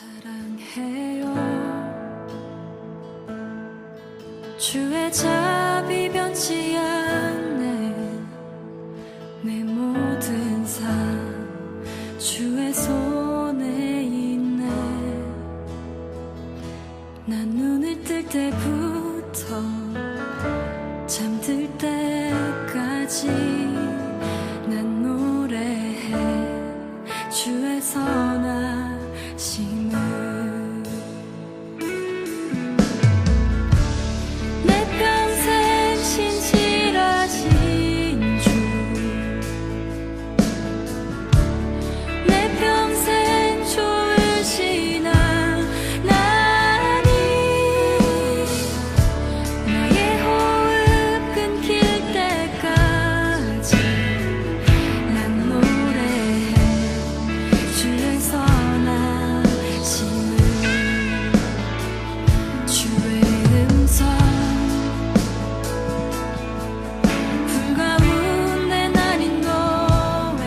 사랑해요. 주의 자비 변치 않네. 내 모든 삶 주의 손에 있네. 난 눈을 뜰 때부터 잠들 때까지 난 노래해 주의 선하심을. 내 평생 신실하신 주, 내 평생 좋으신 하나님, 나의 호흡 끊길 때까지 난 노래해 주의 선하심을. 주의 음성 불가운 내 날인 너의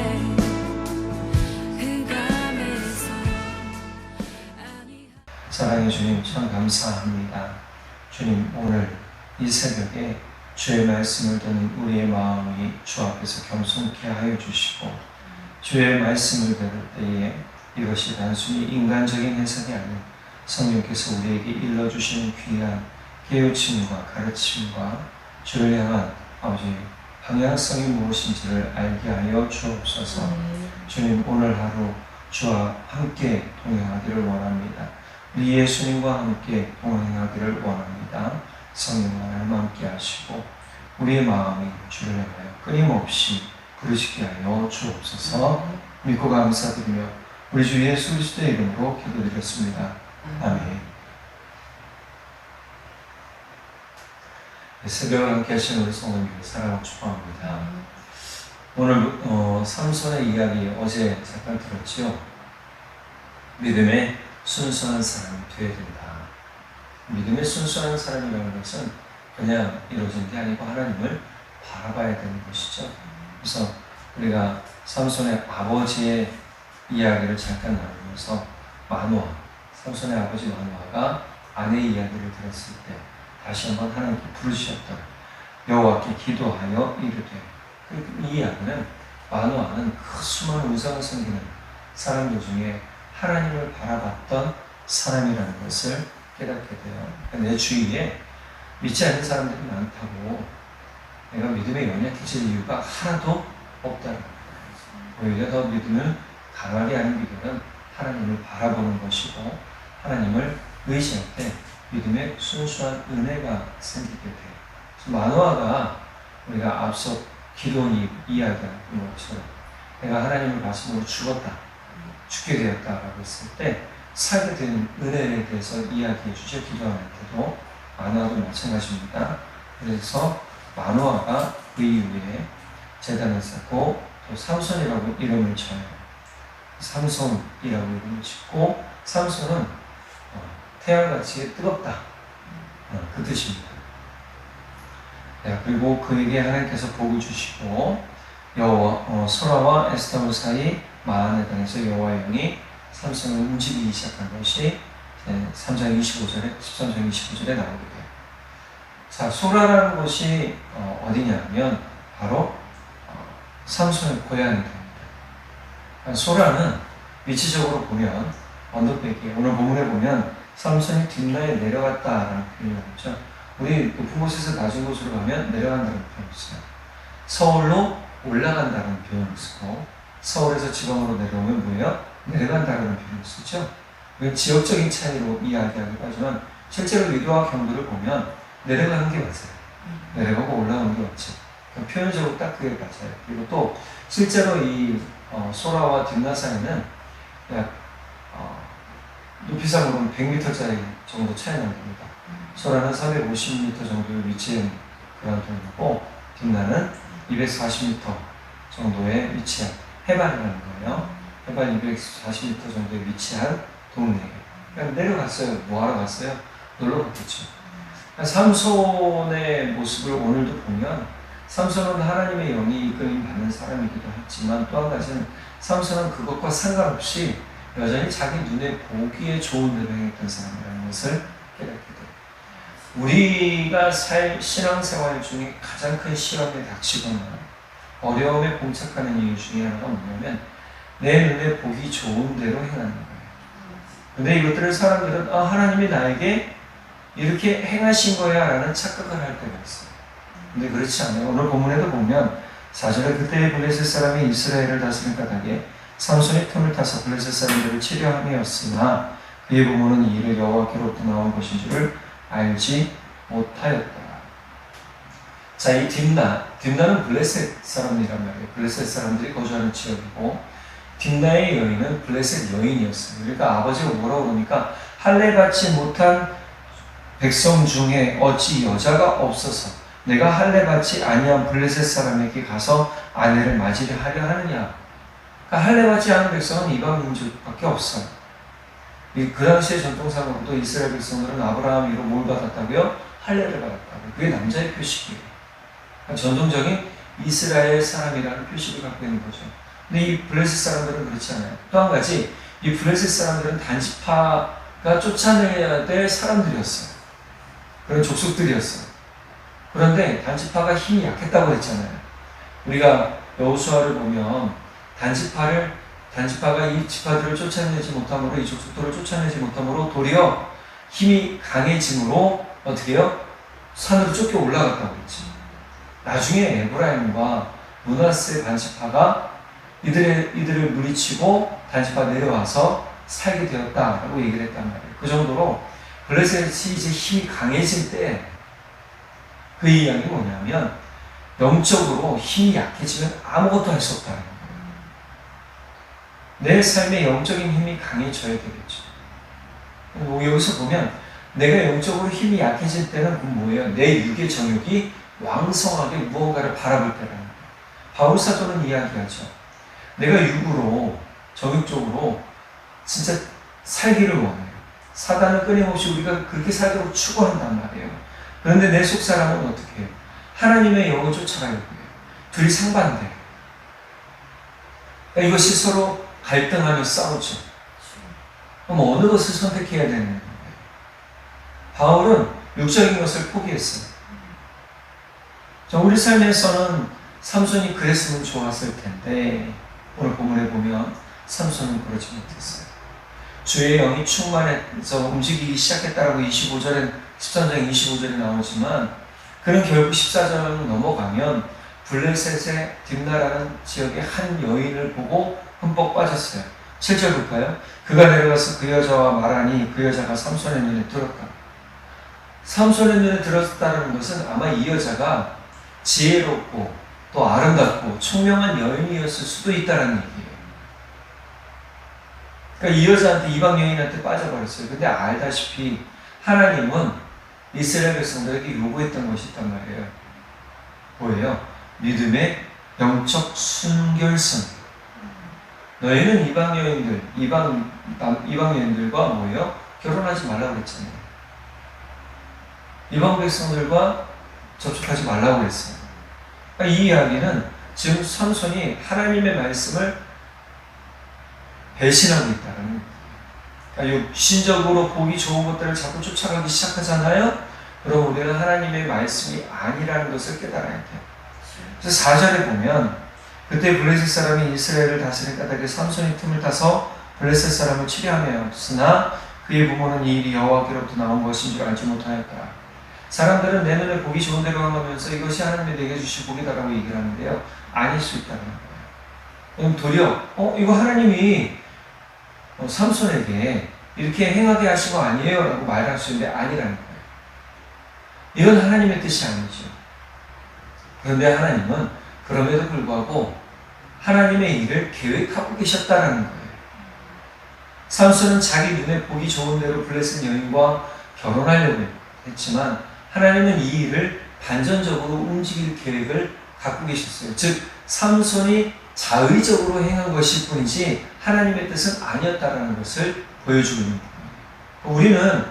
흑암에서 사랑의 주님, 참 감사합니다. 주님, 오늘 이 새벽에 주의 말씀을 듣는 우리의 마음이 주 앞에서 겸손케 하여 주시고, 주의 말씀을 들을 때에 이것이 단순히 인간적인 해석이 아닌 성령께서 우리에게 일러주시는 귀한 깨우침과 가르침과 주를 향한 아버지 방향성이 무엇인지를 알게 하여 주옵소서. 주님, 오늘 하루 주와 함께 동행하기를 원합니다. 우리 예수님과 함께 동행하기를 원합니다. 성령 하나님 함께 하시고 우리의 마음이 주를 향하여 끊임없이 부르시게 하여 주옵소서. 믿고 감사드리며 우리 주 예수 그리스도의 이름으로 기도드렸습니다. 아멘. 새벽을 함께 하시는 우리 성도님들 사랑하고 축복합니다. 오늘 삼손의 이야기 어제 잠깐 들었지요. 믿음의 순수한 사람이 되어야 된다. 믿음의 순수한 사람이라는 것은 그냥 이루어진 게 아니고 하나님을 바라봐야 되는 것이죠. 그래서 우리가 삼손의 아버지의 이야기를 잠깐 나누면서 마누아, 삼손의 아버지 마누아가 아내 이야기를 들었을 때 다시 한번 하나님께 부르셨던 여호와께 기도하여 이르되, 이 이야기는 마누아는 그 수많은 우상을 섬기는 사람들 중에 하나님을 바라봤던 사람이라는 것을 깨닫게 돼요. 내 주위에 믿지 않는 사람들이 많다고 내가 믿음에 연약해질 이유가 하나도 없다는 거예요. 오히려 더 믿음을 강하게 하는 비결은 하나님을 바라보는 것이고, 하나님을 의지할 때 믿음의 순수한 은혜가 생기게 돼요. 그래서 마노아가 우리가 앞서 기도원이 이야기한 것처럼 내가 하나님을 말씀으로 죽었다, 죽게 되었다라고 했을 때 살게 되는 은혜에 대해서 이야기해 주죠. 기도할 때도 마노아도 마찬가지입니다. 그래서 마노아가 그 이후에 제단을 쌓고 또 삼손이라고 이름을 쳐요. 삼손이라고 이름을 짓고, 삼손은 태양같이 뜨겁다, 그 뜻입니다. 그리고 그에게 하나님께서 복을 주시고 소라와 에스타올 사이 마한에 당해서 여호와의 영이 삼손을 움직이기 시작한 것이 3장 25절에 13장 25절에 나오게 돼요. 자, 소라라는 곳이 어디냐면 바로 삼손의 고향이 됩니다. 소라는 위치적으로 보면 언덕배기, 오늘 본문에 보면 삼손이 뒷나에 내려갔다라는 표현이 나오죠. 우리 높은 곳에서 낮은 곳으로 가면 내려간다는 표현을 써요. 서울로 올라간다는 표현을 쓰고, 서울에서 지방으로 내려오면 뭐예요? 내려간다는 표현을 쓰죠. 지역적인 차이로 이야기하기도 하지만 실제로 위도와 경도를 보면 내려가는 게 맞아요. 내려가고 올라가는 게 맞죠. 표현적으로 딱 그게 맞아요. 그리고 또 실제로 이 소라와 딥나 사이는 약 높이상으로는 100m짜리 정도 차이 납니다. 소라는 350m 정도에 위치한 그런 동네고, 딥나는 240m 정도에 위치한 해발이라는 거예요. 해발 240m 정도에 위치한 동네예요. 그러니까 내려갔어요. 뭐하러 갔어요? 놀러 갔겠죠. 삼손의 모습을 오늘도 보면 삼손은 하나님의 영이 이끌림 받는 사람이기도 했지만, 또 한 가지는 삼손은 그것과 상관없이 여전히 자기 눈에 보기에 좋은 대로 행했던 사람이라는 것을 깨닫게 돼요. 우리가 신앙생활 중에 가장 큰 시험에 닥치거나 어려움에 봉착하는 이유 중에 하나가 뭐냐면 내 눈에 보기 좋은 대로 행하는 거예요. 근데 이것들을 사람들은 하나님이 나에게 이렇게 행하신 거야 라는 착각을 할 때가 있어요. 근데 그렇지 않아요. 오늘 본문에도 보면 4절에 그때의 블레셋 사람이 이스라엘을 다스린 까닭에 삼손이 틈을 타서 블레셋 사람들을 치려함이었으나 그의 부모는 이 일을 여호와께로부터 나온 것인 줄을 알지 못하였다. 자, 이 딥나는 블레셋 사람이란 말이에요. 블레셋 사람들이 거주하는 지역이고 딥나의 여인은 블레셋 여인이었어요. 그러니까 아버지가 뭐라고 그러니까 할례 받지 못한 백성 중에 어찌 여자가 없어서 내가 할례 받지 아니한 블레셋 사람에게 가서 아내를 맞이려 하려 하느냐. 그러니까 할례 받지 않은 백성은 이방 민족밖에 없어요. 그 당시의 전통상으로도 이스라엘 백성들은 아브라함 위로 뭘 받았다고요? 할례를 받았다고요. 그게 남자의 표식이에요. 그러니까 전통적인 이스라엘 사람이라는 표식을 갖고 있는 거죠. 근데 이 블레셋 사람들은 그렇지 않아요. 또 한 가지, 이 블레셋 사람들은 단지파가 쫓아내야 될 사람들이었어요. 그런 족속들이었어요. 그런데 단지파가 힘이 약했다고 했잖아요. 우리가 여호수아를 보면 단지파가 이 지파들을 쫓아내지 못함으로 이 족속들을 쫓아내지 못함으로 도리어 힘이 강해짐으로 어떻게 해요? 산으로 쫓겨 올라갔다고 했지. 나중에 에브라임과 므낫세 단지파가 이들을 물리치고 단지파 내려와서 살게 되었다라고 얘기를 했단 말이에요. 그 정도로 블레셋이 이제 힘이 강해질 때 그 이야기가 뭐냐면 영적으로 힘이 약해지면 아무것도 할 수 없다는 거예요. 내 삶의 영적인 힘이 강해져야 되겠죠. 여기서 보면 내가 영적으로 힘이 약해질 때는 그건 뭐예요? 내 육의 정욕이 왕성하게 무언가를 바라볼 때라는 거예요. 바울 사도는 이야기하죠. 내가 육으로 정욕적으로 진짜 살기를 원해요. 사단은 끊임없이 우리가 그렇게 살도록 추구한단 말이에요. 그런데 내 속사람은 어떻게 해요? 하나님의 영을 쫓아가려고 해요. 둘이 상반돼요. 그러니까 이것이 서로 갈등하며 싸우죠. 그럼 어느 것을 선택해야 되는 거예요? 바울은 육적인 것을 포기했어요. 자, 우리 삶에서는 삼손이 그랬으면 좋았을 텐데 오늘 본문에 보면 삼손은 그러지 못했어요. 주의 영이 충만해서 움직이기 시작했다라고 13장 25절에 나오지만 그는 결국 14장을 넘어가면 블레셋의 딥나라는 지역의 한 여인을 보고 흠뻑 빠졌어요. 7절 볼까요? 그가 내려가서 그 여자와 말하니 그 여자가 삼손의 눈에 들었다. 삼손의 눈에 들었다는 것은 아마 이 여자가 지혜롭고 또 아름답고 총명한 여인이었을 수도 있다는 얘기예요. 그러니까 이 여자한테 이방 여인한테 빠져버렸어요. 근데 알다시피 하나님은 이스라엘 백성들에게 요구했던 것이 있단 말이에요. 뭐예요? 믿음의 영적 순결성. 너희는 이방 여인들과 뭐예요? 결혼하지 말라고 했잖아요. 이방 백성들과 접촉하지 말라고 했어요. 그러니까 이 이야기는 지금 삼손이 하나님의 말씀을 배신하고 있다는 거예요. 그러니까 육신적으로 보기 좋은 것들을 자꾸 쫓아가기 시작하잖아요. 그럼 우리는 하나님의 말씀이 아니라는 것을 깨달아야 돼요. 그래서 4절에 보면 그때 블레셋 사람이 이스라엘을 다스린 까닭에 삼손이 틈을 타서 블레셋 사람을 치려하였으나 그의 부모는 이 일이 여호와께로부터 나온 것인 줄 알지 못하였다. 사람들은 내 눈에 보기 좋은 대로 하면서 이것이 하나님이 내게 주신 복이다라고 얘기를 하는데요. 아닐 수 있다는 거예요. 도리어 이거 하나님이 삼손에게 이렇게 행하게 하신 거 아니에요? 라고 말할 수 있는데 아니라는 거예요. 이건 하나님의 뜻이 아니죠. 그런데 하나님은 그럼에도 불구하고 하나님의 일을 계획하고 계셨다는 거예요. 삼손은 자기 눈에 보기 좋은 대로 블레셋 여인과 결혼하려고 했지만 하나님은 이 일을 반전적으로 움직일 계획을 갖고 계셨어요. 즉 삼손이 자의적으로 행한 것일 뿐이지 하나님의 뜻은 아니었다라는 것을 보여주고 있는 겁니다. 우리는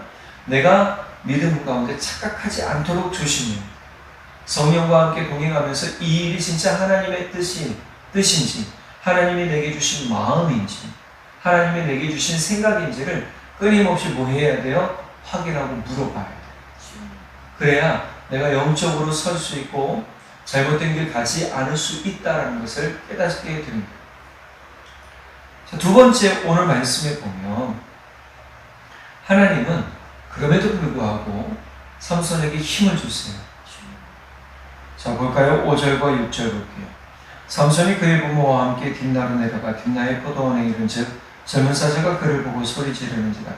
내가 믿음 가운데 착각하지 않도록 조심해요. 성령과 함께 동행하면서 이 일이 진짜 하나님의 뜻인지 하나님이 내게 주신 마음인지 하나님이 내게 주신 생각인지를 끊임없이 뭐 해야 돼요? 확인하고 물어봐야 돼요. 그래야 내가 영적으로 설 수 있고 잘못된 길 가지 않을 수 있다는 것을 깨닫게 됩니다. 자, 두 번째 오늘 말씀에 보면 하나님은 그럼에도 불구하고 삼손에게 힘을 주세요. 자, 볼까요? 5절과 6절 볼게요. 삼손이 그의 부모와 함께 딥나로 내려가 딥나의 포도원에 이른즉 젊은 사자가 그를 보고 소리 지르는지라.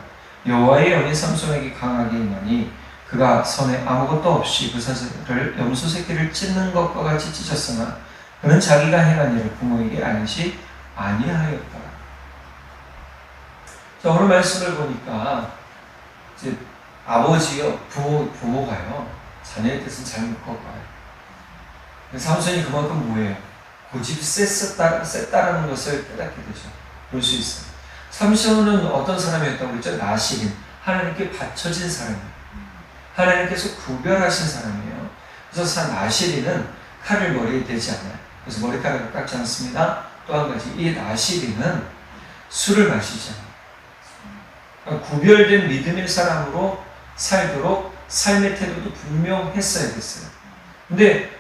여호와의 영이 삼손에게 강하게 임하니 그가 손에 아무것도 없이 그 사자를 염소 새끼를 찢는 것과 같이 찢었으나 그는 자기가 행한 일을 부모에게 알지 아니하였더라. 자, 오늘 말씀을 보니까 이제 아버지요 부모가요 자녀의 뜻은 잘 묶어봐요. 삼손이 그만큼 뭐예요? 고집이 셌다라는 것을 깨닫게 되죠. 볼 수 있어요. 삼손은 어떤 사람이었다고 그랬죠? 나실인, 하나님께 바쳐진 사람이에요. 하나님께서 구별하신 사람이에요. 그래서 나실인은 칼을 머리에 대지 않아요. 그래서 머리카락을 깎지 않습니다. 또 한 가지, 이 나실인은 술을 마시지 않아요. 그러니까 구별된 믿음의 사람으로 살도록 삶의 태도도 분명했어야 됐어요. 근데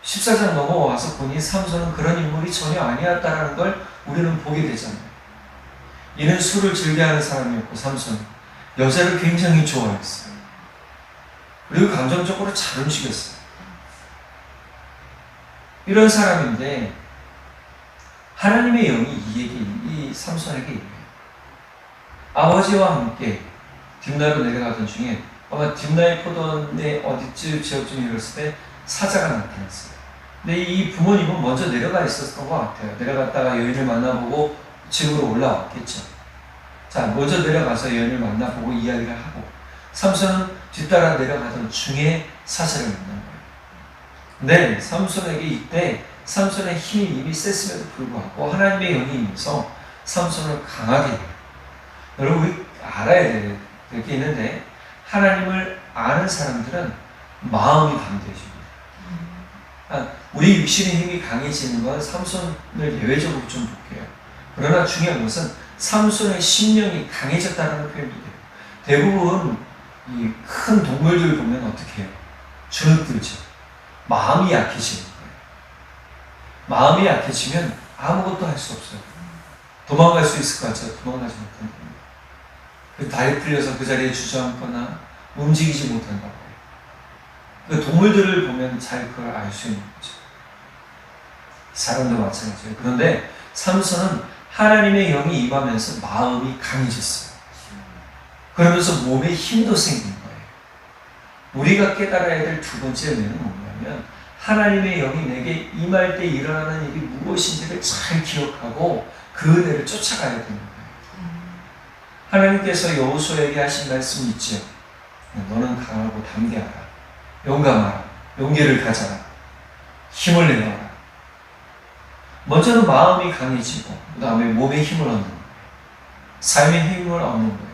14장 넘어와서 보니 삼손은 그런 인물이 전혀 아니었다는 걸 우리는 보게 되잖아요. 이는 술을 즐겨하는 사람이었고 삼손은 여자를 굉장히 좋아했어요. 그리고 감정적으로 잘 움직였어요. 이런 사람인데 하나님의 영이 이 삼손에게 임해요. 아버지와 함께 딥나로 내려가던 중에 아마 딥나의 포도원의 어디쯤 지역쯤에 이랬을 때 사자가 나타났어요. 근데 이 부모님은 먼저 내려가 있었던 것 같아요. 내려갔다가 여인을 만나보고 집으로 올라왔겠죠. 자, 먼저 내려가서 여인을 만나보고 이야기를 하고 삼손은 뒤따라 내려가던 중에 사자를 만난 거예요. 네, 삼손에게 이때 삼손의 힘이 이미 셌음에도 불구하고 하나님의 영이 임해서 삼손을 강하게 해요. 여러분, 우리 알아야 될 게 있는데 하나님을 아는 사람들은 마음이 담대해집니다. 우리 육신의 힘이 강해지는 건 삼손을 예외적으로 좀 볼게요. 그러나 중요한 것은 삼손의 심령이 강해졌다는 표현도 돼요. 대부분 이 큰 동물들 보면 어떻게 해요? 주눅들죠. 마음이 약해지는 거예요. 마음이 약해지면 아무것도 할 수 없어요. 도망갈 수 있을 것 같죠? 도망가지 못한다. 그 다리 풀려서 그 자리에 주저앉거나 움직이지 못한다고 해요. 그 동물들을 보면 잘 그걸 알 수 있는 거죠. 사람도 마찬가지예요. 그런데 삼손은 하나님의 영이 임하면서 마음이 강해졌어요. 그러면서 몸에 힘도 생긴 거예요. 우리가 깨달아야 될 두 번째 의미는 뭐냐면 하나님의 영이 내게 임할 때 일어나는 일이 무엇인지를 잘 기억하고 그 은혜를 쫓아가야 되는 거예요. 하나님께서 여호수아에게 하신 말씀이 있죠. 너는 강하고 담대하라. 용감하라. 용기를 가져라. 힘을 내어라. 먼저는 마음이 강해지고 그 다음에 몸에 힘을 얻는 거예요. 삶의 힘을 얻는 거예요.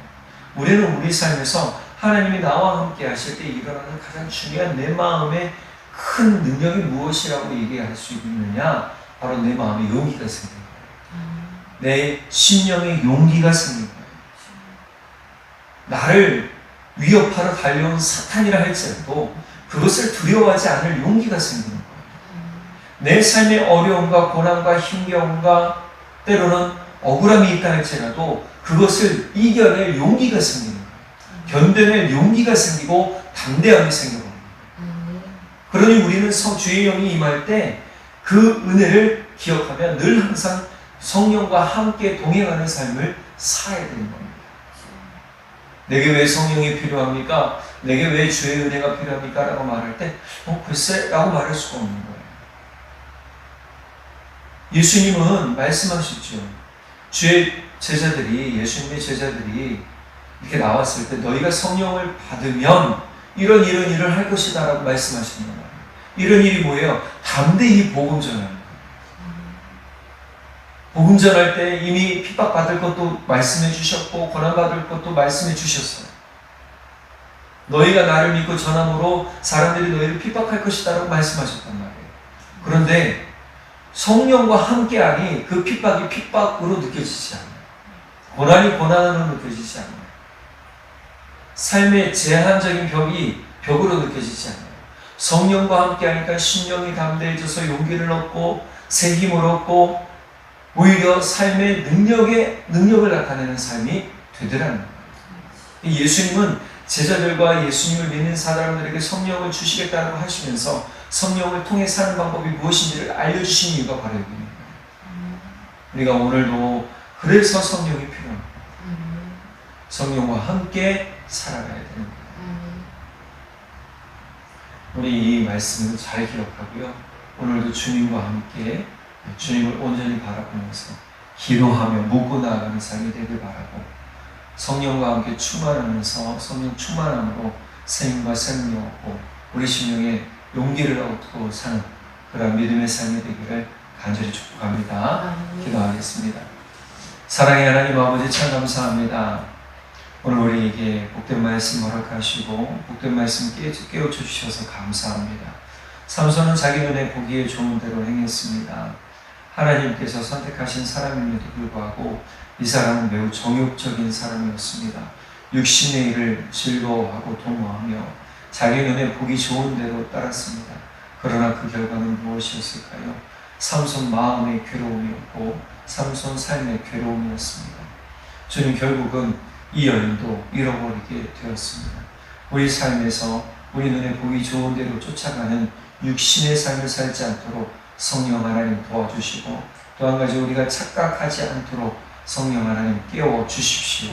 우리는 우리 삶에서 하나님이 나와 함께 하실 때 일어나는 가장 중요한 내 마음의 큰 능력이 무엇이라고 얘기할 수 있느냐? 바로 내 마음에 용기가 생기는 거예요. 내 심령에 용기가 생기는 거예요. 나를 위협하러 달려온 사탄이라 할지라도 그것을 두려워하지 않을 용기가 생기는 거예요. 내 삶의 어려움과 고난과 힘겨움과 때로는 억울함이 있다 할지라도 그것을 이겨낼 용기가 생기는 거예요. 견뎌낼 용기가 생기고 담대함이 생겨버립니다. 그러니 우리는 주의 영이 임할 때 그 은혜를 기억하며 늘 항상 성령과 함께 동행하는 삶을 살아야 되는 겁니다. 내게 왜 성령이 필요합니까? 내게 왜 주의 은혜가 필요합니까? 라고 말할 때 글쎄 라고 말할 수가 없는 거예요. 예수님은 말씀하셨죠. 주의 제자들이, 예수님의 제자들이 이렇게 나왔을 때 너희가 성령을 받으면 이런 일을 할 것이다 라고 말씀하시는 거예요. 이런 일이 뭐예요? 담대히 복음 전하는 거예요. 복음 전할 때 이미 핍박받을 것도 말씀해 주셨고 고난받을 것도 말씀해 주셨어요. 너희가 나를 믿고 전함으로 사람들이 너희를 핍박할 것이다 라고 말씀하셨단 말이에요. 그런데 성령과 함께하니 그 핍박이 핍박으로 느껴지지 않아요. 고난이 고난으로 느껴지지 않아요. 삶의 제한적인 벽으로 느껴지지 않아요. 성령과 함께 하니까 심령이 담대해져서 용기를 얻고 새 힘을 얻고 오히려 삶의 능력을 나타내는 삶이 되더라는 거예요. 예수님은 제자들과 예수님을 믿는 사람들에게 성령을 주시겠다고 하시면서 성령을 통해 사는 방법이 무엇인지를 알려주신 이유가 바로 여기입니다. 우리가 오늘도 그래서 성령이 필요합니다. 성령과 함께 살아가야 되는 거예요. 우리 이 말씀을 잘 기억하고요. 오늘도 주님과 함께 주님을 온전히 바라보면서 기도하며 묻고 나아가는 삶이 되길 바라고 성령과 함께 충만하면서 성령 충만함으로 생명과 생명을 얻고 우리 심령에 용기를 얻고 사는 그런 믿음의 삶이 되기를 간절히 축복합니다. 기도하겠습니다. 사랑의 하나님 아버지 참 감사합니다. 오늘 우리에게 복된 말씀 허락하시고 복된 말씀 깨우쳐 주셔서 감사합니다. 삼손은 자기 눈에 보기에 좋은 대로 행했습니다. 하나님께서 선택하신 사람임에도 불구하고 이 사람은 매우 정욕적인 사람이었습니다. 육신의 일을 즐거워하고 도모하며 자기 눈에 보기 좋은 대로 따랐습니다. 그러나 그 결과는 무엇이었을까요? 삼손 마음의 괴로움이었고 삼손 삶의 괴로움이었습니다. 주님 결국은 이 여인도 잃어버리게 되었습니다. 우리 삶에서 우리 눈에 보기 좋은 대로 쫓아가는 육신의 삶을 살지 않도록 성령 하나님 도와주시고 또 한 가지 우리가 착각하지 않도록 성령 하나님 깨워 주십시오.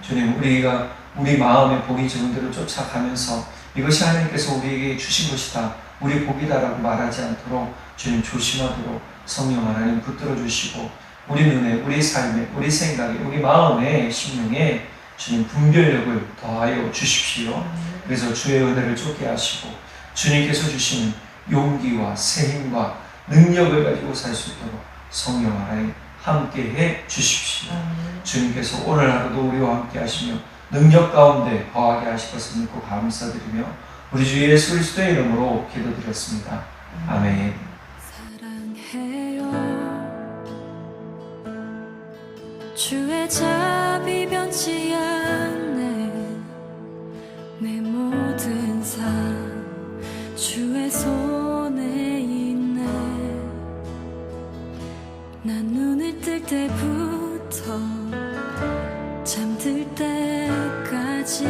주님 우리가 우리 마음에 보기 좋은 대로 쫓아가면서 이것이 하나님께서 우리에게 주신 것이다 우리 복이다라고 말하지 않도록 주님 조심하도록 성령 하나님 붙들어 주시고 우리 눈에 우리 삶에 우리 생각에 우리 마음에 심령에 주님 분별력을 더하여 주십시오. 그래서 주의 은혜를 쫓게 하시고 주님께서 주시는 용기와 새 힘과 능력을 가지고 살 수 있도록 성령 하나님 함께해 주십시오. 주님께서 오늘 하루도 우리와 함께 하시며 능력 가운데 거하게 하실 것을 믿고 감사드리며 우리 주 예수 그리스도의 이름으로 기도드렸습니다. 아멘. 사랑해요 주의 자비 변치 않네 내 모든 삶 주의 손에 있네 난 눈을 뜰 때부터 잠들 때까지